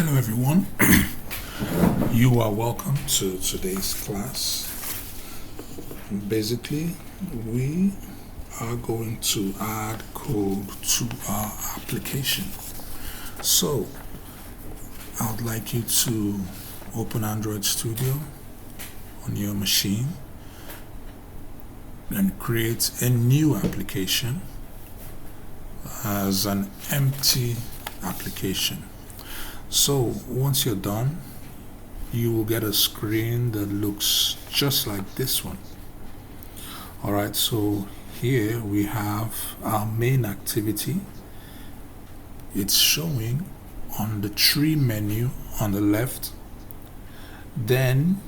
Hello everyone, you are welcome to today's class. Basically, we are going to add code to our application. So, I would like you to open Android Studio on your machine and create a new application as an empty application. So once you're done, you will get a screen that looks just like this one. Alright, so here we have our main activity. It's showing on the tree menu on the left. Then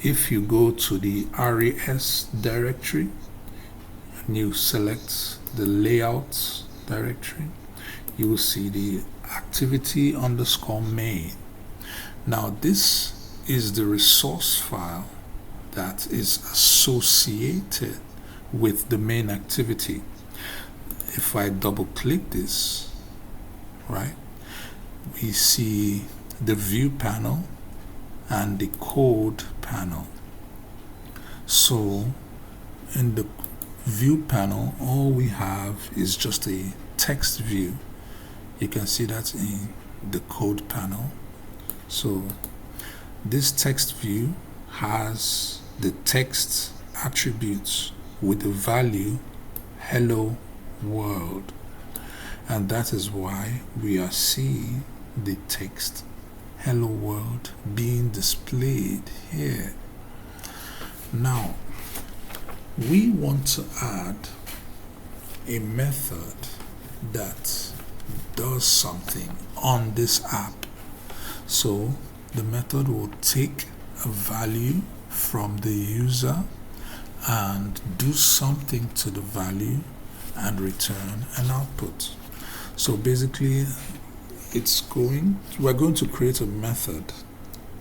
if you go to the RAS directory and you select the layouts directory, you will see the activity underscore main. Now this is the resource file that is associated with the main activity. If I double click this, right, we see the view panel and the code panel. So in the view panel, all we have is just a text view. You can see that in the code panel. So this text view has the text attributes with the value hello world, and that is why we are seeing the text hello world being displayed here. Now we want to add a method that does something on this app. So the method will take a value from the user and do something to the value and return an output. So basically we're going to create a method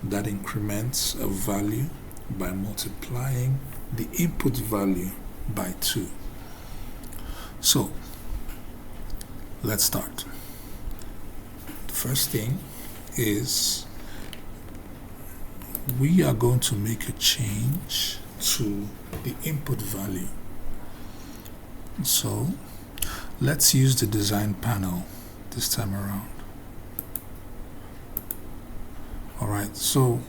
that increments a value by multiplying the input value by 2. So let's start. The first thing is we are going to make a change to the input value. So let's use the design panel this time around. Alright, so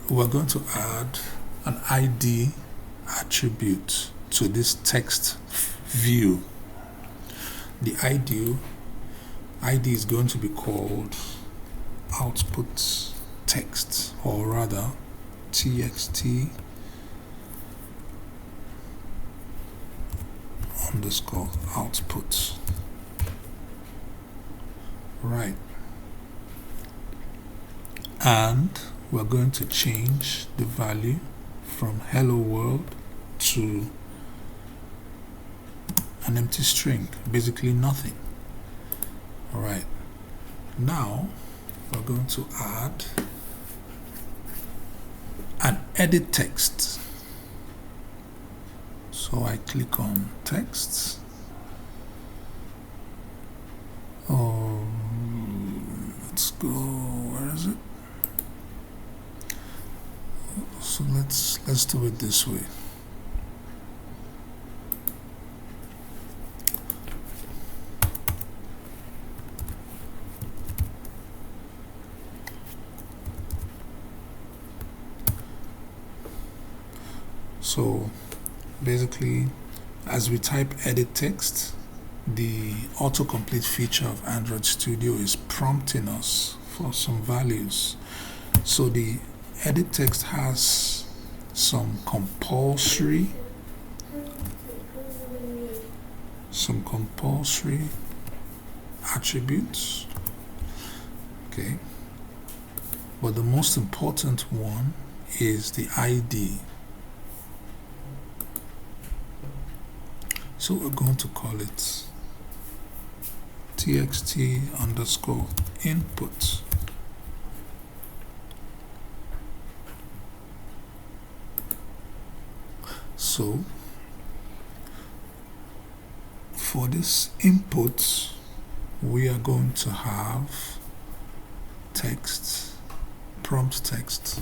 we're going to add an ID attribute to this text view. The ID is going to be called output text, or rather txt underscore output. Right. And we're going to change the value from hello world to an empty string, basically nothing. Alright, now we're going to add an edit text. So I click on text. Oh, let's go, where is it? So let's do it this way. So basically, as we type edit text, the autocomplete feature of Android Studio is prompting us for some values. So the edit text has some compulsory attributes, okay, but the most important one is the ID. So we're going to call it txt underscore input. So for this input, we are going to have text, prompt text.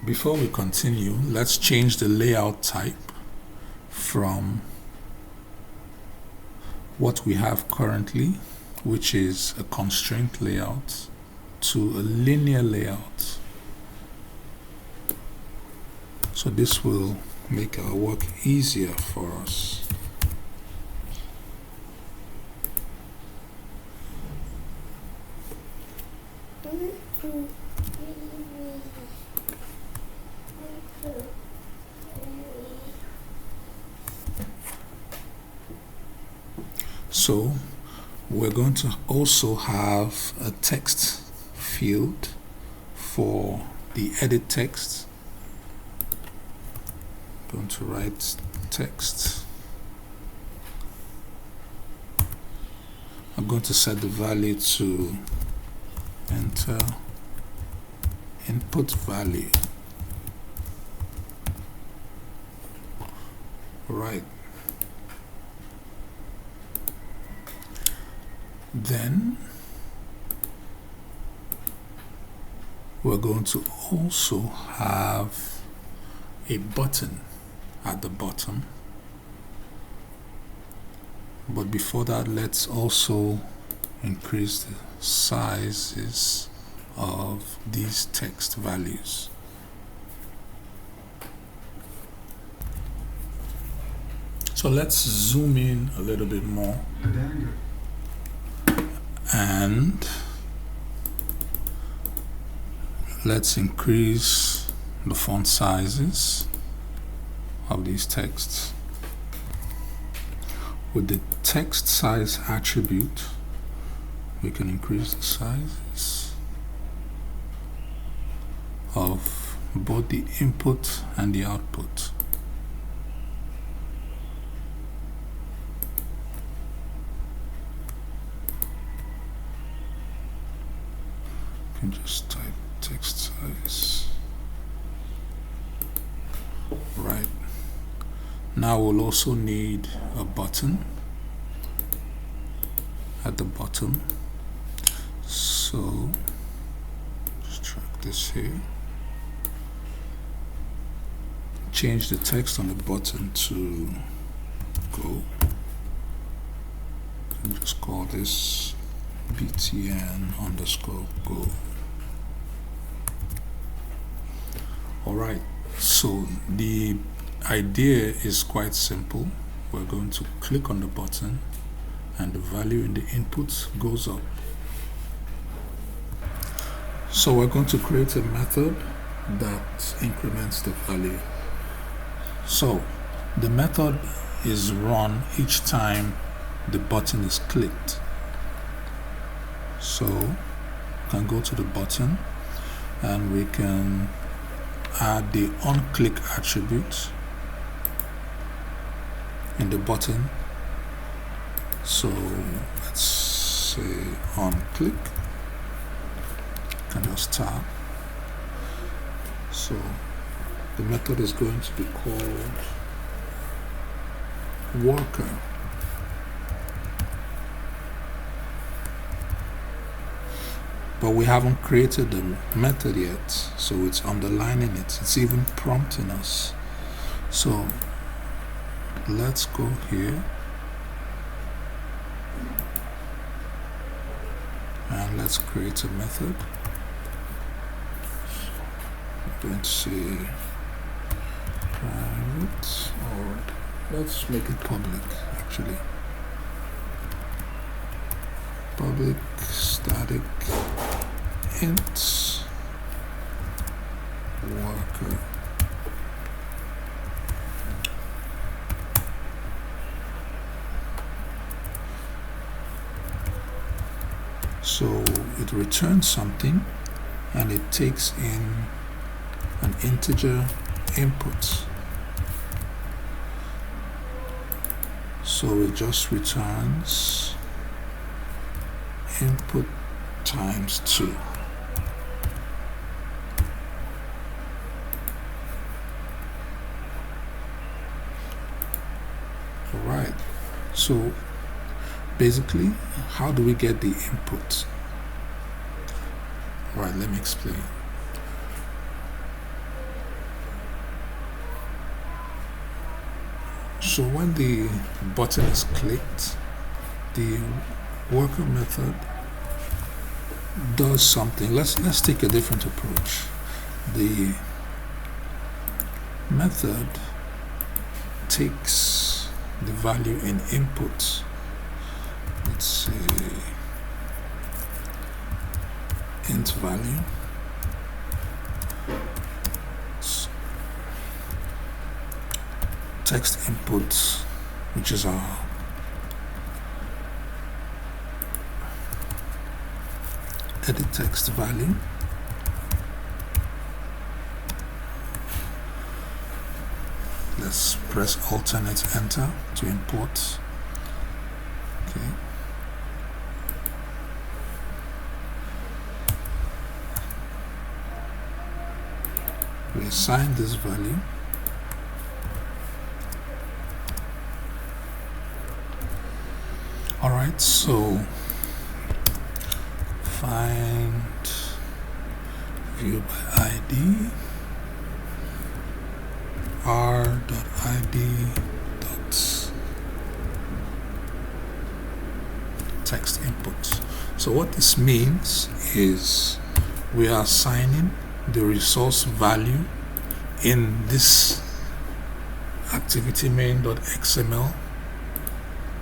Before we continue, let's change the layout type from what we have currently, which is a constraint layout, to a linear layout. So this will make our work easier for us. So we're going to also have a text field for the edit text. I'm going to write text. I'm going to set the value to enter input value. Right. Then we're going to also have a button at the bottom. But before that, let's also increase the sizes of these text values. So let's zoom in a little bit more. And let's increase the font sizes of these texts. With the text size attribute, we can increase the sizes of both the input and the output. You can just type text size. Right. Now we'll also need a button at the bottom. So just drag this here. Change the text on the button to go. And just call this btn_go. Alright, so the idea is quite simple. We're going to click on the button and the value in the input goes up. So we're going to create a method that increments the value. So the method is run each time the button is clicked. So we can go to the button and we can add the onClick attribute in the button. So let's say onClick, can just tap. So the method is going to be called worker. But we haven't created the method yet, so it's underlining it. It's even prompting us. So let's go here and let's create a method. I'm going to say private, or let's make it public actually. Public static int worker. So it returns something and it takes in an integer input. So it just returns input times 2. So basically, how do we get the input? All right, let me explain. So when the button is clicked, the worker method does something. Let's take a different approach. The method takes the value in input. Let's say int value. Text input, which is our edit text value. Let's press alternate enter to import. Okay. We assign this value. Alright, so find view by ID r.id text input. So what this means is we are assigning the resource value in this activity main.xml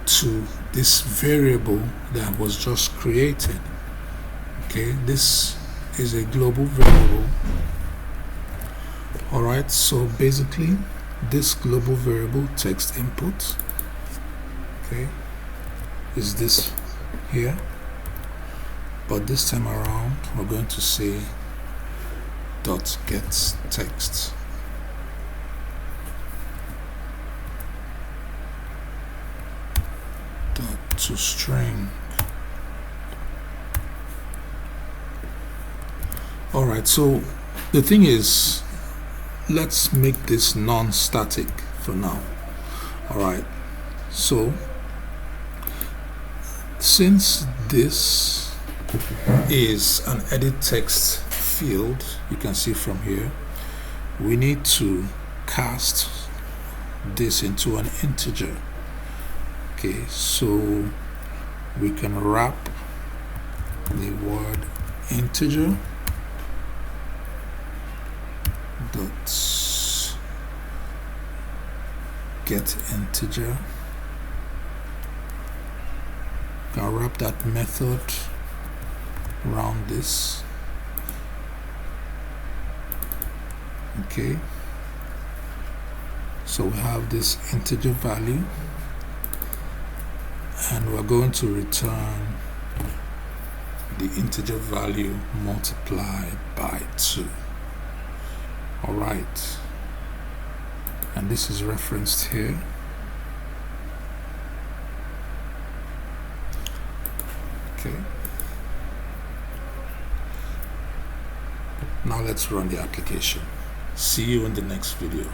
to this variable that was just created. Okay, this is a global variable. Alright, so basically this global variable text input, okay, is this here, but this time around we're going to say dot get text. Dot to string. Alright, so the thing is, let's make this non-static for now. Alright, so since this is an edit text field, you can see from here, we need to cast this into an integer. Okay, so we can wrap the word integer dot get integer. Can wrap that method around this. Okay, so we have this integer value, and we're going to return the integer value multiplied by 2. Alright, and this is referenced here. Okay, now let's run the application. See you in the next video.